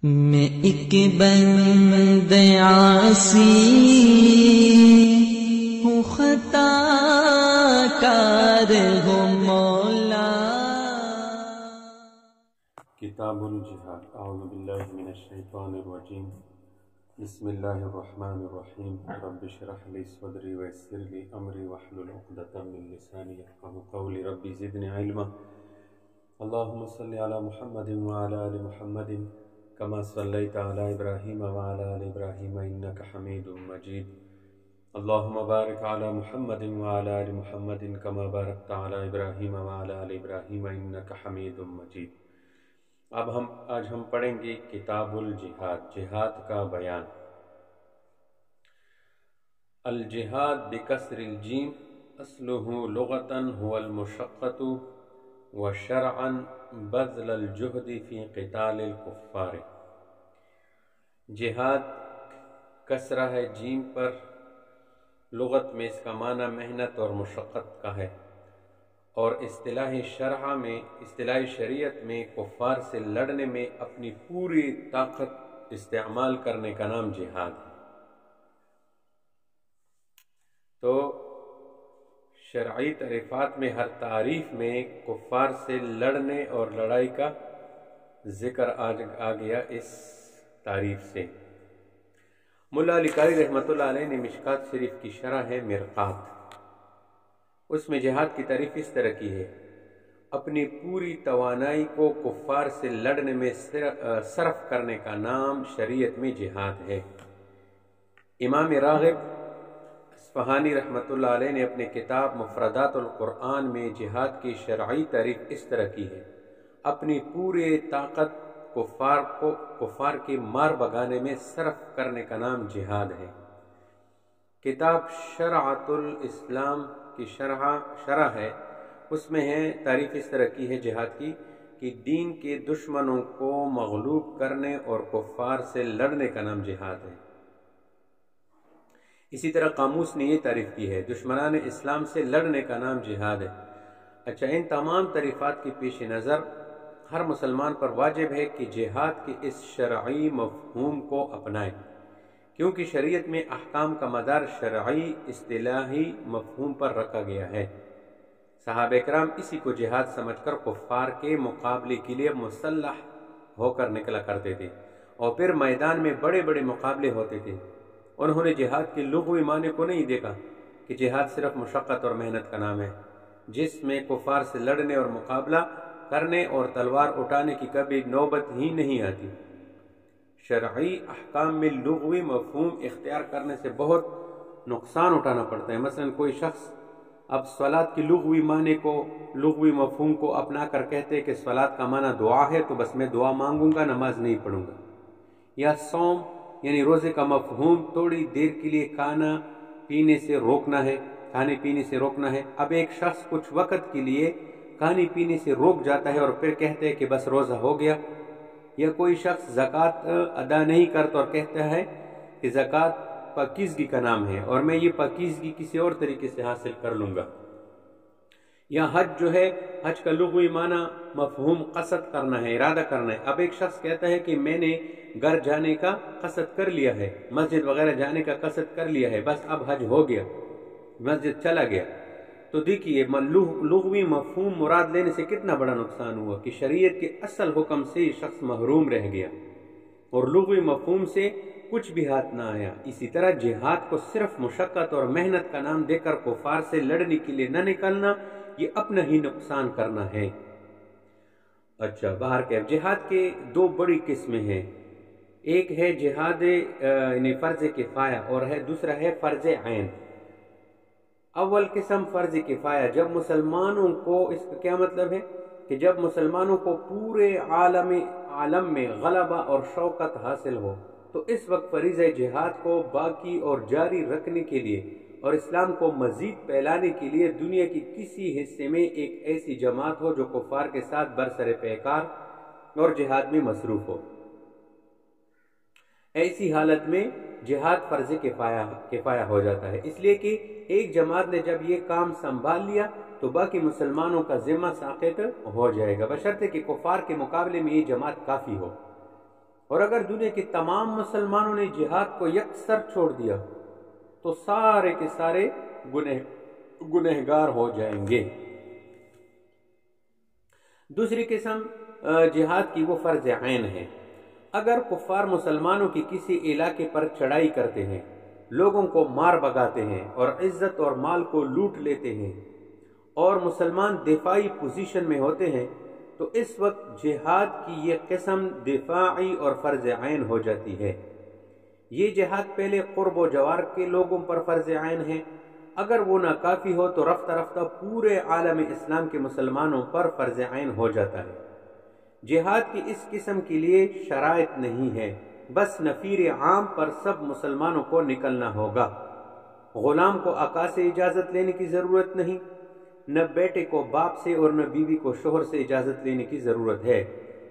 میں ایک بند عاصی ہوں، خطا کار ہوں مولا۔ کتاب الجہاد۔ اعوذ باللہ من الشیطان الرجیم، بسم اللہ الرحمن الرحیم۔ رب اشرح لی صدری ویسر لی امری واحلل عقدۃ من لسانی یفقہوا قولی۔ رب زدنی علما۔ اللہم صلی علی محمد وعلی آل محمد کما صلیت علی ابراہیم وعلی آل ابراہیم انک حمید مجید۔ اللہم بارک علی محمد وعلی آل محمد کما بارکت علی ابراہیم وعلی آل ابراہیم انک حمید مجید۔ آج ہم پڑھیں گے کتاب الجہاد، جہاد کا بیان۔ الجہاد بکسر الجیم، اصلہ لغتاً هو المشقۃ وشرعاً بذل الجہد فی قتال الکفار۔ جہاد کسرہ ہے جیم پر، لغت میں اس کا معنی محنت اور مشقت کا ہے، اور اصطلاح شریعت میں کفار سے لڑنے میں اپنی پوری طاقت استعمال کرنے کا نام جہاد ہے۔ تو شرعی تعریفات میں ہر تعریف میں کفار سے لڑنے اور لڑائی کا ذکر آ گیا اس تعریف سے۔ ملا علی قاری رحمۃ اللہ علیہ نے مشکات شریف کی شرح ہے مرقات، اس میں جہاد کی تعریف اس طرح کی ہے: اپنی پوری توانائی کو کفار سے لڑنے میں صرف کرنے کا نام شریعت میں جہاد ہے۔ امام راغب اصفہانی رحمۃ اللہ علیہ نے اپنے کتاب مفردات القرآن میں جہاد کی شرعی تعریف اس طرح کی ہے: اپنی پوری طاقت کفار کی مار بگانے میں صرف کرنے کا نام جہاد ہے۔ کتاب شرعۃ الاسلام کی شرح ہے، اس میں ہے تعریف اس طرح کی ہے جہاد کی کہ دین کے دشمنوں کو مغلوب کرنے اور کفار سے لڑنے کا نام جہاد ہے۔ اسی طرح قاموس نے یہ تعریف کی ہے: دشمنان اسلام سے لڑنے کا نام جہاد ہے۔ اچھا، ان تمام تعریفات کے پیش نظر ہر مسلمان پر واجب ہے کہ جہاد کے اس شرعی مفہوم کو اپنائے، کیونکہ شریعت میں احکام کا مدار شرعی اصطلاحی مفہوم پر رکھا گیا ہے۔ صحابہ کرام اسی کو جہاد سمجھ کر کفار کے مقابلے کے لیے مسلح ہو کر نکلا کرتے تھے، اور پھر میدان میں بڑے بڑے مقابلے ہوتے تھے۔ انہوں نے جہاد کے لغوی معنی کو نہیں دیکھا کہ جہاد صرف مشقت اور محنت کا نام ہے، جس میں کفار سے لڑنے اور مقابلہ کرنے اور تلوار اٹھانے کی کبھی نوبت ہی نہیں آتی۔ شرعی احکام میں لغوی مفہوم اختیار کرنے سے بہت نقصان اٹھانا پڑتا ہے۔ مثلا کوئی شخص اب صلاۃ کی لغوی مفہوم کو اپنا کر کہتے کہ صلاۃ کا معنی دعا ہے، تو بس میں دعا مانگوں گا، نماز نہیں پڑھوں گا۔ یا صوم یعنی روزے کا مفہوم تھوڑی دیر کے لیے کھانے پینے سے روکنا ہے۔ اب ایک شخص کچھ وقت کے لیے کھانے پینے سے روک جاتا ہے اور پھر کہتے ہے کہ بس روزہ ہو گیا۔ یا کوئی شخص زکوٰۃ ادا نہیں کرتا اور کہتا ہے کہ زکوٰۃ پاکیزگی کا نام ہے اور میں یہ پاکیزگی کسی اور طریقے سے حاصل کر لوں گا۔ یا حج کا لغوی معنی مفہوم قصد کرنا ہے، ارادہ کرنا ہے۔ اب ایک شخص کہتا ہے کہ میں نے گھر جانے کا قصد کر لیا ہے، مسجد وغیرہ جانے کا قصد کر لیا ہے، بس اب حج ہو گیا، مسجد چلا گیا۔ تو دیکھیے لغوی مفہوم مراد لینے سے کتنا بڑا نقصان ہوا کہ شریعت کے اصل حکم سے یہ شخص محروم رہ گیا اور لغوی مفہوم سے کچھ بھی ہاتھ نہ آیا۔ اسی طرح جہاد کو صرف مشقت اور محنت کا نام دے کر کفار سے لڑنے کے لیے نہ نکلنا، یہ اپنا ہی نقصان کرنا ہے۔ اچھا، باہر کے جہاد کے دو بڑی قسمیں ہیں، ایک ہے جہاد یعنی فرض کفایہ اور دوسرا ہے فرض عین۔ اول قسم فرض کفایہ، جب مسلمانوں کو، اس کا کیا مطلب ہے کہ جب مسلمانوں کو پورے عالم میں غلبہ اور شوکت حاصل ہو، تو اس وقت فریضہ جہاد کو باقی اور جاری رکھنے کے لیے اور اسلام کو مزید پھیلانے کے لیے دنیا کی کسی حصے میں ایک ایسی جماعت ہو جو کفار کے ساتھ برسر پیکار اور جہاد میں مصروف ہو۔ ایسی حالت میں جہاد فرض کفایہ ہو جاتا ہے، اس لیے کہ ایک جماعت نے جب یہ کام سنبھال لیا تو باقی مسلمانوں کا ذمہ ساقط ہو جائے گا، بشرطے کہ کفار کے مقابلے میں یہ جماعت کافی ہو۔ اور اگر دنیا کے تمام مسلمانوں نے جہاد کو یکسر چھوڑ دیا تو سارے کے سارے گنہگار ہو جائیں گے۔ دوسری قسم جہاد کی وہ فرض عین ہے۔ اگر کفار مسلمانوں کی کسی علاقے پر چڑھائی کرتے ہیں، لوگوں کو مار بھگاتے ہیں اور عزت اور مال کو لوٹ لیتے ہیں اور مسلمان دفاعی پوزیشن میں ہوتے ہیں، تو اس وقت جہاد کی یہ قسم دفاعی اور فرض عین ہو جاتی ہے۔ یہ جہاد پہلے قرب و جوار کے لوگوں پر فرض عین ہے، اگر وہ ناکافی ہو تو رفتہ رفتہ پورے عالم اسلام کے مسلمانوں پر فرض عین ہو جاتا ہے۔ جہاد کی اس قسم کے لیے شرائط نہیں ہے، بس نفیر عام پر سب مسلمانوں کو نکلنا ہوگا۔ غلام کو آقا سے اجازت لینے کی ضرورت نہیں، نہ بیٹے کو باپ سے اور نہ بیوی کو شوہر سے اجازت لینے کی ضرورت ہے،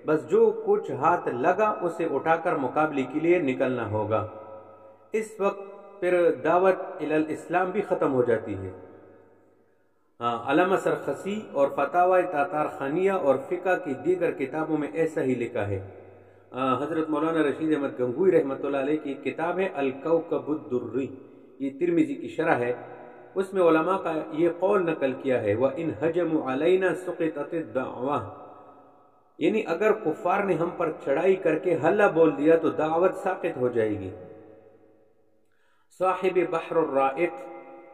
بس جو کچھ ہاتھ لگا اسے اٹھا کر مقابلے کے لیے نکلنا ہوگا۔ اس وقت پھر دعوت الاسلام بھی ختم ہو جاتی ہے۔ علامہ سرخسی اور فتاوی تاتار خانیہ اور فقہ کی دیگر کتابوں میں ایسا ہی لکھا ہے۔ حضرت مولانا رشید احمد گنگوئی رحمۃ اللہ علیہ کی کتاب ہے الکوکب الدری، یہ ترمذی کی شرح ہے، اس میں علماء کا یہ قول نقل کیا ہے وَإِنْ هَجَمُوا عَلَيْنَا سُقِطَتِ الدَّعْوَةِ، یعنی اگر کفار نے ہم پر چڑھائی کر کے ہلہ بول دیا تو دعوت ساقط ہو جائے گی۔ صاحب بحر الرائق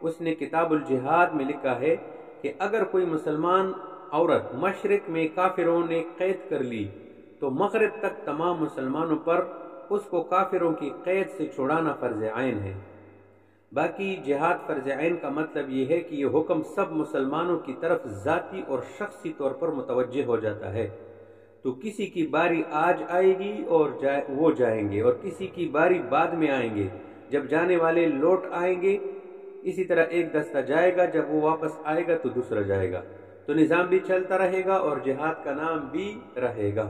اس نے کتاب الجہاد میں لکھا ہے کہ اگر کوئی مسلمان عورت مشرق میں کافروں نے قید کر لی تو مغرب تک تمام مسلمانوں پر اس کو کافروں کی قید سے چھڑانا فرض عین ہے۔ باقی جہاد فرض عین کا مطلب یہ ہے کہ یہ حکم سب مسلمانوں کی طرف ذاتی اور شخصی طور پر متوجہ ہو جاتا ہے، تو کسی کی باری آج آئے گی اور وہ جائیں گے، اور کسی کی باری بعد میں آئیں گے، جب جانے والے لوٹ آئیں گے اسی طرح ایک دستہ جائے گا، جب وہ واپس آئے گا تو دوسرا جائے گا، تو نظام بھی چلتا رہے گا اور جہاد کا نام بھی رہے گا۔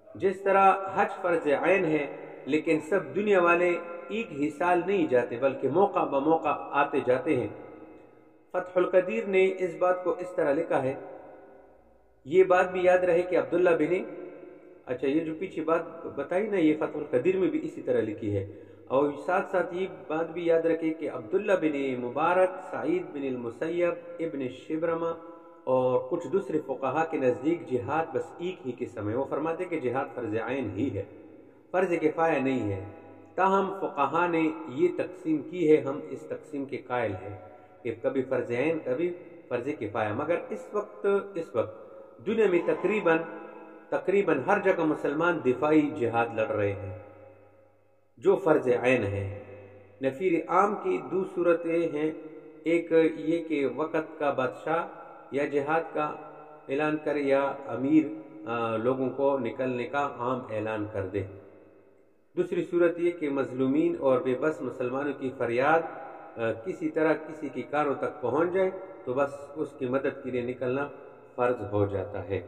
جس طرح حج فرض عین ہے لیکن سب دنیا والے ایک ہی سال نہیں جاتے بلکہ موقع بموقع آتے جاتے ہیں۔ فتح القدیر نے اس بات کو اس طرح لکھا ہے، یہ بات بھی یاد رہے کہ عبداللہ بن یہ جو پیچھے بات بتائی نا، یہ فتح القدیر میں بھی اسی طرح لکھی ہے، اور ساتھ ساتھ یہ بات بھی یاد رکھے کہ عبداللہ بن مبارک، سعید بن المسیب، ابن شبرمہ اور کچھ دوسرے فقہا کے نزدیک جہاد بس ایک ہی قسم ہے۔ وہ فرماتے کہ جہاد فرض عین ہی ہے، فرض کفایہ نہیں ہے، تاہم فقہا نے یہ تقسیم کی ہے، ہم اس تقسیم کے قائل ہیں کہ کبھی فرض عین کبھی فرض کفایہ، مگر اس وقت دنیا میں تقریباً ہر جگہ مسلمان دفاعی جہاد لڑ رہے ہیں جو فرض عین ہے۔ نفیر عام کی دو صورتیں ہیں، ایک یہ کہ وقت کا بادشاہ یا جہاد کا اعلان کرے یا امیر لوگوں کو نکلنے کا عام اعلان کر دے، دوسری صورت یہ کہ مظلومین اور بے بس مسلمانوں کی فریاد کسی طرح کسی کی کانوں تک پہنچ جائے تو بس اس کی مدد کے لیے نکلنا فرض ہو جاتا ہے۔